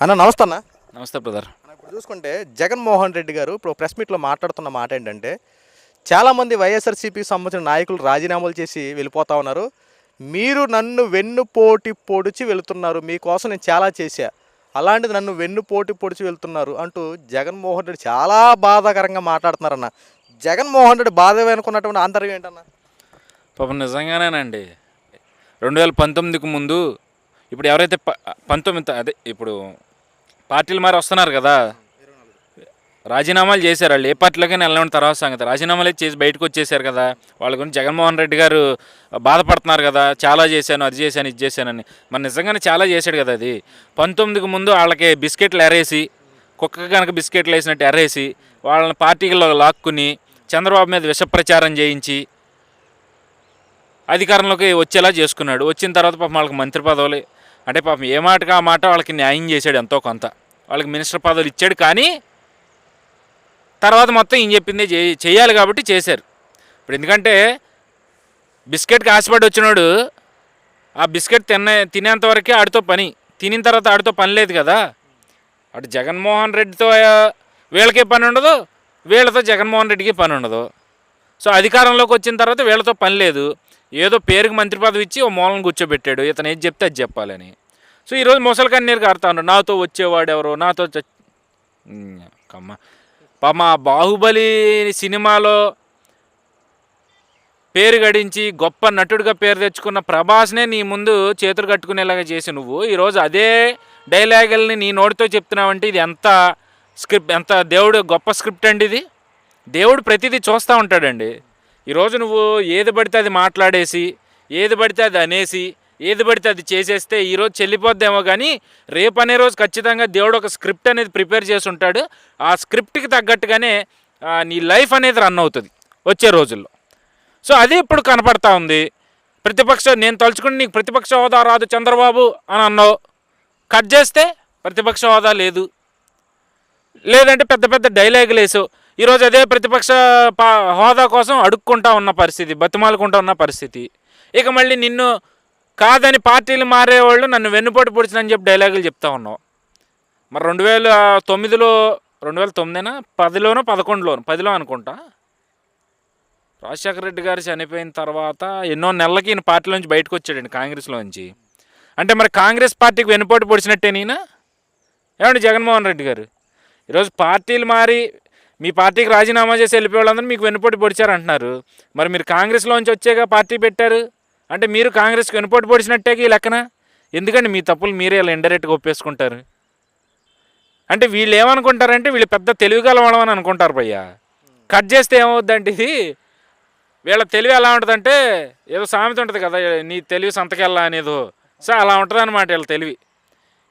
అన్న నమస్తే అన్న. నమస్తే బ్రదర్. ఇప్పుడు చూసుకుంటే జగన్మోహన్ రెడ్డి గారు ఇప్పుడు ప్రెస్ మీట్లో మాట్లాడుతున్న మాట ఏంటంటే, చాలామంది వైఎస్ఆర్సీపీకి సంబంధించిన నాయకులు రాజీనామాలు చేసి వెళ్ళిపోతా ఉన్నారు. మీరు నన్ను వెన్నుపోటు పొడిచి వెళుతున్నారు, మీకోసం నేను చాలా చేశా, అలాంటిది నన్ను వెన్నుపోటు పొడిచి వెళ్తున్నారు అంటూ జగన్మోహన్ రెడ్డి చాలా బాధాకరంగా మాట్లాడుతున్నారన్న. జగన్మోహన్ రెడ్డి బాధ వెనుకున్నటువంటి ఆంతర్యం ఏంటన్నా? పాపం నిజంగానేనండి. 2019కి ముందు ఇప్పుడు ఎవరైతే 19 అదే ఇప్పుడు పార్టీలు మారి వస్తున్నారు కదా, రాజీనామాలు చేశారు. వాళ్ళు ఏ పార్టీలోకైనా వెళ్ళిన తర్వాత సంగతి, రాజీనామాలు చేసి బయటకు వచ్చేసారు కదా. వాళ్ళ గురించి జగన్మోహన్ రెడ్డి గారు బాధపడుతున్నారు కదా, చాలా చేశాను, అది చేశాను, ఇది చేశానని. మరి నిజంగానే చాలా చేశాడు కదా. అది 19కి ముందు వాళ్ళకి బిస్కెట్లు ఎరేసి, కుక్క కనుక బిస్కెట్లు వేసినట్టు ఎరేసి వాళ్ళని పార్టీలో లాక్కుని చంద్రబాబు మీద విష ప్రచారం చేయించి అధికారంలోకి వచ్చేలా చేసుకున్నాడు. వచ్చిన తర్వాత పాపం వాళ్ళకి మంత్రి పదవులు, అంటే పాపం ఏ మాటగా ఆ మాట వాళ్ళకి న్యాయం చేశాడు ఎంతో కొంత. వాళ్ళకి మినిస్టర్ పదవులు ఇచ్చాడు, కానీ తర్వాత మొత్తం ఈయన చెప్పిందే చేయాలి కాబట్టి చేశారు. ఇప్పుడు ఎందుకంటే బిస్కెట్కి ఆశపడి వచ్చినాడు, ఆ బిస్కెట్ తినేంతవరకే ఆడితో పని, తినిన తర్వాత ఆడితో పని లేదు కదా. అటు జగన్మోహన్ రెడ్డితో వీళ్ళకే పని ఉండదు, వీళ్ళతో జగన్మోహన్ రెడ్డికి పని ఉండదు. సో అధికారంలోకి వచ్చిన తర్వాత వీళ్ళతో పని లేదు, ఏదో పేరుకి మంత్రి పదవి ఇచ్చి ఓ మూలను కూర్చోబెట్టాడు, ఇతను ఏది చెప్తే అది చెప్పాలని. సో ఈరోజు ముసలి కన్నీరు కారుతా ఉన్నాడు, నాతో వచ్చేవాడెవరో, నాతో కమ్మ. మా బాహుబలి సినిమాలో పేరు గడించి గొప్ప నటుడిగా పేరు తెచ్చుకున్న ప్రభాస్నే నీ ముందు చేతులు కట్టుకునేలాగా చేసి నువ్వు ఈరోజు అదే డైలాగుల్ని నీ నోటితో చెప్తున్నావంటే ఇది ఎంత దేవుడు గొప్ప స్క్రిప్ట్ అండి ఇది. దేవుడు ప్రతిదీ చూస్తూ ఉంటాడండి. ఈరోజు నువ్వు ఏది పడితే అది మాట్లాడేసి, ఏది పడితే అది అనేసి, ఏది పడితే అది చేసేస్తే ఈరోజు చెల్లిపోద్దేమో, కానీ రేపు అనే రోజు ఖచ్చితంగా దేవుడు ఒక స్క్రిప్ట్ అనేది ప్రిపేర్ చేసి ఉంటాడు. ఆ స్క్రిప్ట్కి తగ్గట్టుగానే నీ లైఫ్ అనేది రన్ అవుతుంది వచ్చే రోజుల్లో. సో అది ఇప్పుడు కనపడతా ఉంది. నేను తలుచుకుని నీకు ప్రతిపక్ష హోదా రాదు చంద్రబాబు అని అన్నావు, కట్ చేస్తే ప్రతిపక్ష హోదా లేదు, లేదంటే పెద్ద పెద్ద డైలాగులు వేసావు. ఈరోజు అదే ప్రతిపక్ష హోదా కోసం అడుక్కుంటా ఉన్న పరిస్థితి, బతిమాలుకుంటా ఉన్న పరిస్థితి. ఇక మళ్ళీ నిన్ను కాదని పార్టీలు మారేవాళ్ళు నన్ను వెన్నుపోటు పొడిచినని చెప్పి డైలాగులు చెప్తా ఉన్నావు. మరి 2009లో 2009 10లోనో 10లో అనుకుంటా రాజశేఖర రెడ్డి గారు చనిపోయిన తర్వాత ఎన్నో నెలలకి ఈయన పార్టీలోంచి బయటకు వచ్చాడండి, కాంగ్రెస్లోంచి. అంటే మరి కాంగ్రెస్ పార్టీకి వెన్నుపోటు పొడిచినట్టే నేనా ఏమండి జగన్మోహన్ రెడ్డి గారు? ఈరోజు పార్టీలు మారి మీ పార్టీకి రాజీనామా చేసి వెళ్ళిపోయే వాళ్ళందరూ మీకు వెన్నుపోటు పొడిచారు అంటున్నారు. మరి మీరు కాంగ్రెస్లోంచి వచ్చేగా పార్టీ పెట్టారు, అంటే మీరు కాంగ్రెస్కి వెన్నుపోటు పొడిచినట్టే ఈ లెక్కన. ఎందుకంటే మీ తప్పులు మీరే ఇలా ఇండైరెక్ట్గా ఒప్పేసుకుంటారు. అంటే వీళ్ళు ఏమనుకుంటారంటే వీళ్ళు పెద్ద తెలివిగలవడం అని అనుకుంటారు భయ్యా. కట్ చేస్తే ఏమవుద్దంటే ఇది వీళ్ళ తెలివి ఎలా ఉంటుందంటే, ఏదో సామెత ఉంటుంది కదా, నీ తెలివి సంతకెళ్ళా అనేదో. సో అలా ఉంటుంది అనమాట వీళ్ళ తెలివి.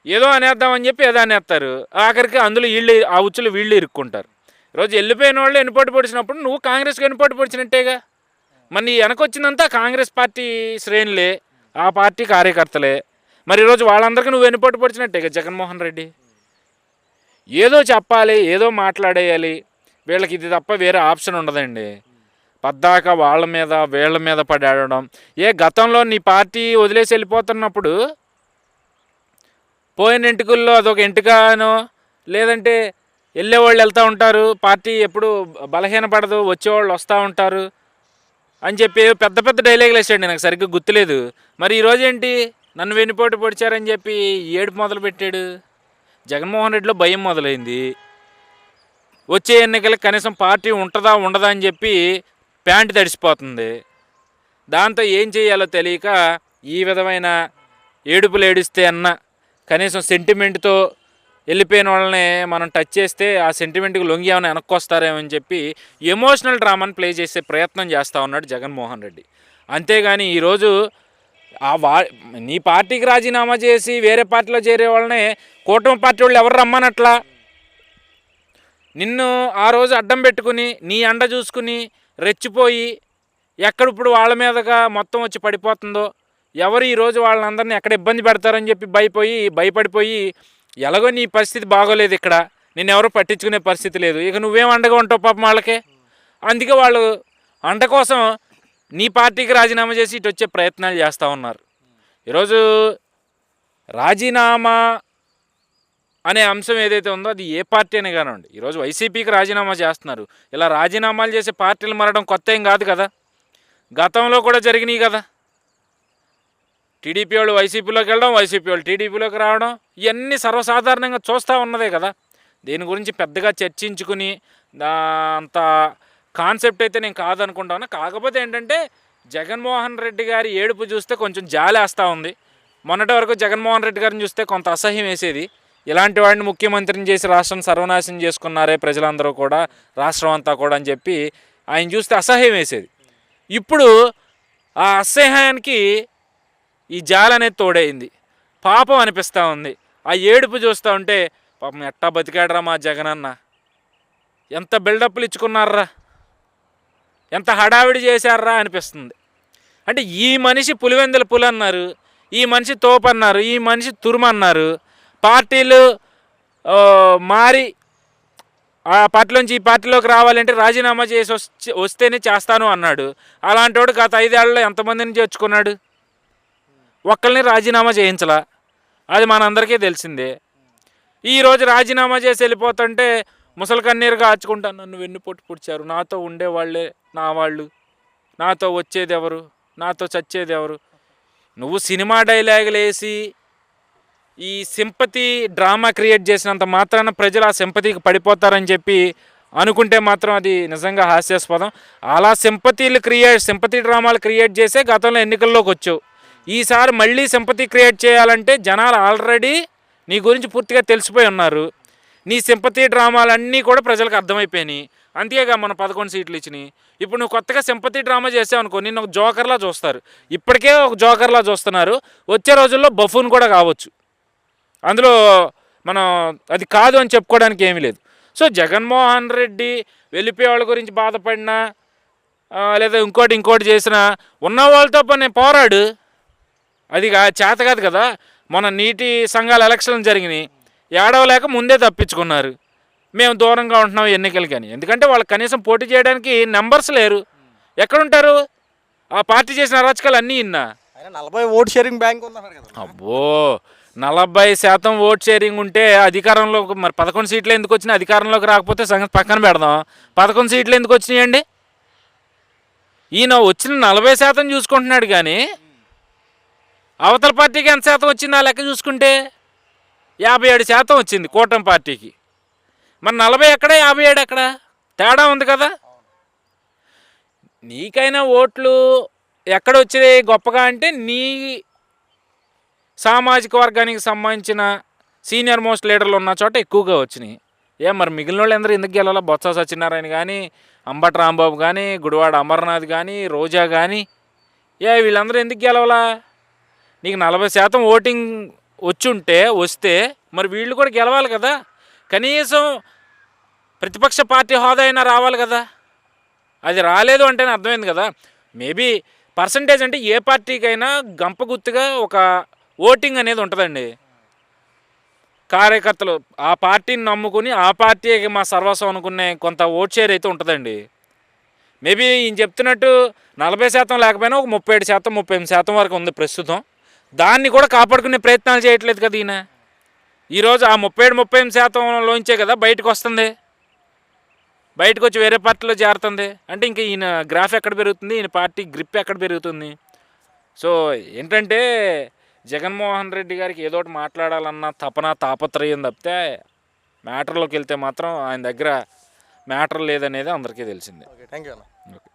ఏదో అనేద్దామని చెప్పి ఏదో అనేస్తారు, ఆఖరికి అందులో ఆ ఉచ్చులు వీళ్ళు ఇరుక్కుంటారు. ఈరోజు వెళ్ళిపోయిన వాళ్ళు వెన్నుపోటు పొడిచినప్పుడు నువ్వు కాంగ్రెస్కి వెన్నుపోటు పొడిచినట్టేగా. మరి నీ వెనకొచ్చిందంతా కాంగ్రెస్ పార్టీ శ్రేణులే, ఆ పార్టీ కార్యకర్తలే. మరి ఈరోజు వాళ్ళందరికీ నువ్వు వెన్నుపోటు పొడిచినట్టేగా జగన్మోహన్ రెడ్డి. ఏదో చెప్పాలి, ఏదో మాట్లాడేయాలి, వీళ్ళకి ఇది తప్ప వేరే ఆప్షన్ ఉండదండి. పద్దాక వాళ్ళ మీద వీళ్ళ మీద పడేయడం. గతంలో నీ పార్టీ వదిలేసి వెళ్ళిపోతున్నప్పుడు పోయిన ఎంటుకల్లో అదొక ఎంటుకనో, లేదంటే వెళ్ళేవాళ్ళు వెళ్తూ ఉంటారు, పార్టీ ఎప్పుడు బలహీనపడదు, వచ్చేవాళ్ళు వస్తూ ఉంటారు అని చెప్పి పెద్ద పెద్ద డైలాగులు వేసాడు, నాకు సరిగ్గా గుర్తులేదు. మరి ఈరోజు ఏంటి నన్ను వెన్నుపోటు పొడిచారని చెప్పి ఏడుపు మొదలుపెట్టాడు. జగన్మోహన్ రెడ్డిలో భయం మొదలైంది. వచ్చే ఎన్నికలకు కనీసం పార్టీ ఉంటుందా ఉండదా అని చెప్పి ప్యాంటు తడిసిపోతుంది. దాంతో ఏం చేయాలో తెలియక ఈ విధమైన ఏడుపులు ఏడిస్తే అన్న కనీసం సెంటిమెంట్తో వెళ్ళిపోయిన వాళ్ళని మనం టచ్ చేస్తే ఆ సెంటిమెంట్కి లొంగి ఏమైనా వెనక్కొస్తారేమో అని చెప్పి ఎమోషనల్ డ్రామాని ప్లే చేసే ప్రయత్నం చేస్తూ ఉన్నాడు జగన్మోహన్ రెడ్డి. అంతేగాని ఈరోజు నీ పార్టీకి రాజీనామా చేసి వేరే పార్టీలో చేరే వాళ్ళని కూటమి పార్టీ వాళ్ళు ఎవరు రమ్మనట్లా. నిన్ను ఆ రోజు అడ్డం పెట్టుకుని నీ అండ చూసుకుని రెచ్చిపోయి ఎక్కడిప్పుడు వాళ్ళ మీదగా మొత్తం వచ్చి పడిపోతుందో, ఎవరు ఈరోజు వాళ్ళందరినీ ఎక్కడ ఇబ్బంది పెడతారని చెప్పి భయపడిపోయి ఎలాగో నీ పరిస్థితి బాగోలేదు, ఇక్కడ నిన్నెవరూ పట్టించుకునే పరిస్థితి లేదు, ఇక నువ్వేం అండగా ఉంటావు పాపం వాళ్ళకే. అందుకే వాళ్ళు అండ కోసం నీ పార్టీకి రాజీనామా చేసి ఇటు వచ్చే ప్రయత్నాలు చేస్తూ ఉన్నారు. ఈరోజు రాజీనామా అనే అంశం ఏదైతే ఉందో అది ఏ పార్టీ అనే కానివ్వండి. ఈరోజు వైసీపీకి రాజీనామా చేస్తున్నారు. ఇలా రాజీనామాలు చేసే పార్టీలు మారడం కొత్త ఏం కాదు కదా, గతంలో కూడా జరిగినాయి కదా. టీడీపీ వాళ్ళు వైసీపీలోకి వెళ్ళడం, వైసీపీ వాళ్ళు టీడీపీలోకి రావడం, ఇవన్నీ సర్వసాధారణంగా చూస్తూ ఉన్నదే కదా. దీని గురించి పెద్దగా చర్చించుకుని అంత కాన్సెప్ట్ అయితే నేను కాదనుకుంటాను. కాకపోతే ఏంటంటే జగన్మోహన్ రెడ్డి గారి ఏడుపు చూస్తే కొంచెం జాలేస్తూ ఉంది. మొన్నటి వరకు జగన్మోహన్ రెడ్డి గారిని చూస్తే కొంత అసహ్యం వేసేది. ఇలాంటి వాడిని ముఖ్యమంత్రిని చేసి రాష్ట్రం సర్వనాశనం చేసుకున్నారే ప్రజలందరూ కూడా, రాష్ట్రం అంతా కూడా అని చెప్పి ఆయన చూస్తే అసహ్యం వేసేది. ఇప్పుడు ఆ అసహ్యానికి ఈ జాలి అనేది తోడైంది. పాపం అనిపిస్తూ ఉంది. ఆ ఏడుపు చూస్తూ ఉంటే పాపం ఎట్టా బతికాడరా మా జగనన్న, ఎంత బిల్డప్లు ఇచ్చుకున్నారా, ఎంత హడావిడి చేశారా అనిపిస్తుంది. అంటే ఈ మనిషి పులివెందుల పులి అన్నారు, ఈ మనిషి తోపు అన్నారు, ఈ మనిషి తురుమన్నారు. పార్టీలు మారి ఆ పార్టీలోంచి ఈ పార్టీలోకి రావాలంటే రాజీనామా చేసి వస్తేనే చేస్తాను అన్నాడు. అలాంటి వాడు గత 5 ఏళ్లలో ఎంతమందిని చేర్చుకున్నాడు? ఒక్కరిని రాజీనామా చేయించలా, అది మనందరికీ తెలిసిందే. ఈరోజు రాజీనామా చేసి వెళ్ళిపోతుంటే ముసలి కన్నీరుగా ఆచుకుంటాను, నన్ను వెన్నుపోటు పొడిచారు, నాతో ఉండేవాళ్ళే నా వాళ్ళు, నాతో వచ్చేది ఎవరు, నాతో చచ్చేది ఎవరు. నువ్వు సినిమా డైలాగులు వేసి ఈ సింపతి డ్రామా క్రియేట్ చేసినంత మాత్రాన ప్రజలు ఆ సింపతికి పడిపోతారని చెప్పి అనుకుంటే మాత్రం అది నిజంగా హాస్యాస్పదం. అలా సింపతి డ్రామాలు క్రియేట్ చేసే గతంలో ఎన్నికల్లోకి వచ్చావు. ఈసారి మళ్ళీ సింపతి క్రియేట్ చేయాలంటే జనాలు ఆల్రెడీ నీ గురించి పూర్తిగా తెలిసిపోయి ఉన్నారు. నీ సింపతి డ్రామాలన్నీ కూడా ప్రజలకు అర్థమైపోయినాయి. అంతేగా మన 11 సీట్లు ఇచ్చినాయి. ఇప్పుడు నువ్వు కొత్తగా సింపతి డ్రామా చేసావు అనుకో, నిన్ను ఒక జోకర్లా చూస్తారు. ఇప్పటికే ఒక జోకర్లా చూస్తున్నారు, వచ్చే రోజుల్లో బఫూన్ కూడా కావచ్చు. అందులో మనం అది కాదు అని చెప్పుకోవడానికి ఏమీ లేదు. సో జగన్మోహన్ రెడ్డి వెళ్ళిపోయే వాళ్ళ గురించి బాధపడినా లేదా ఇంకోటి చేసినా ఉన్న వాళ్ళతో పని పోరాడు. అది చేత కాదు కదా. మన నీటి సంఘాల ఎలక్షన్లు జరిగినాయి, ఏడవలేక ముందే తప్పించుకున్నారు. మేము దూరంగా ఉంటున్నాం ఎన్నికలకి అని. ఎందుకంటే వాళ్ళకి కనీసం పోటీ చేయడానికి నెంబర్స్ లేరు. ఎక్కడుంటారు? ఆ పార్టీ చేసిన అరాచకాలు అన్నీ ఇన్నా. 40 ఓట్ షేరింగ్ బ్యాంక్ ఉందన్నారు కదా. అబ్బో, 40% ఓట్ షేరింగ్ ఉంటే అధికారంలో మరి 11 సీట్లు ఎందుకు వచ్చినాయి? అధికారంలోకి రాకపోతే సంగతి పక్కన పెడదాం, 11 సీట్లు ఎందుకు వచ్చినాయండి? ఈయన వచ్చిన 40% చూసుకుంటున్నాడు కానీ అవతల పార్టీకి ఎంత శాతం వచ్చింది ఆ లెక్క చూసుకుంటే 57% వచ్చింది కూటమి పార్టీకి. మరి 40 ఎక్కడ, 57 ఎక్కడ? తేడా ఉంది కదా. నీకైనా ఓట్లు ఎక్కడ వచ్చాయి గొప్పగా అంటే నీ సామాజిక వర్గానికి సంబంధించిన సీనియర్ మోస్ట్ లీడర్లు ఉన్న చోట ఎక్కువగా వచ్చినాయి. మరి మిగిలిన వాళ్ళు అందరూ ఎందుకు గెలాలా? బొత్స సత్యనారాయణ కానీ, అంబటి రాంబాబు కానీ, గుడివాడ అమర్నాథ్ కానీ, రోజా కానీ, వీళ్ళందరూ ఎందుకు గెలవాలా? నీకు 40% ఓటింగ్ వస్తే మరి వీళ్ళు కూడా గెలవాలి కదా. కనీసం ప్రతిపక్ష పార్టీ హోదా అయినా రావాలి కదా. అది రాలేదు అంటేనే అర్థమైంది కదా. మేబీ పర్సంటేజ్ అంటే ఏ పార్టీకైనా గంపగుత్తుగా ఒక ఓటింగ్ అనేది ఉంటుందండి. కార్యకర్తలు ఆ పార్టీని నమ్ముకుని ఆ పార్టీకి మా సర్వస్వం అనుకునే కొంత ఓట్ షేర్ అయితే ఉంటుందండి. మేబీ ఈయన చెప్తున్నట్టు 40% లేకపోయినా ఒక 37%, 38% వరకు ఉంది ప్రస్తుతం. దాన్ని కూడా కాపాడుకునే ప్రయత్నాలు చేయట్లేదు కదా ఈయన. ఈరోజు ఆ 37-38%లోంచే కదా బయటకు వస్తుంది. బయటకు వచ్చి వేరే పార్టీలో చేరుతుంది అంటే ఇంకా ఈయన గ్రాఫ్ ఎక్కడ పెరుగుతుంది, ఈయన పార్టీ గ్రిప్ ఎక్కడ పెరుగుతుంది. సో ఏంటంటే జగన్మోహన్ రెడ్డి గారికి ఏదో ఒకటి మాట్లాడాలన్న తాపత్రయం తప్పితే మ్యాటర్లోకి వెళ్తే మాత్రం ఆయన దగ్గర మ్యాటర్ లేదనేది అందరికీ తెలిసిందే. ఓకే, థ్యాంక్ యూ అన్న. ఓకే.